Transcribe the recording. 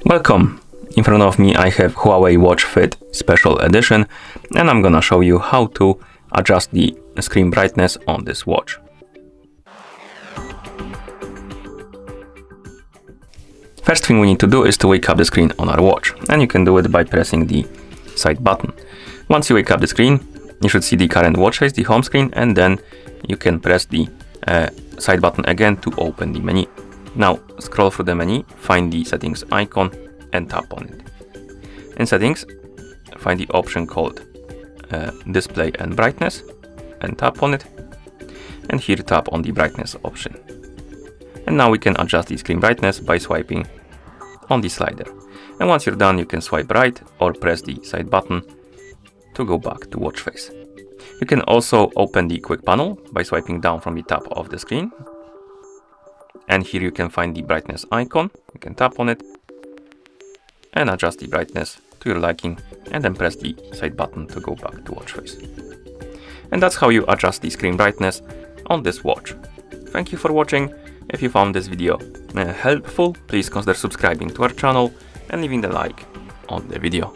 Welcome! In front of me I have Huawei Watch Fit Special Edition, and I'm gonna show you how to adjust the screen brightness on this watch. First thing we need to do is to wake up the screen on our watch, and you can do it by pressing the side button. Once you wake up the screen, you should see the current watch face, the home screen, and then you can press the side button again to open the menu. Now scroll through the menu, find the settings icon and tap on it. In settings, find the option called display and brightness and tap on it, and here tap on the brightness option. And now we can adjust the screen brightness by swiping on the slider. And once you're done, you can swipe right or press the side button to go back to watch face. You can also open the quick panel by swiping down from the top of the screen. And here you can find the brightness icon. You can tap on it and adjust the brightness to your liking, and then press the side button to go back to watch face. And that's how you adjust the screen brightness on this watch. Thank you for watching. If you found this video helpful, please consider subscribing to our channel and leaving the like on the video.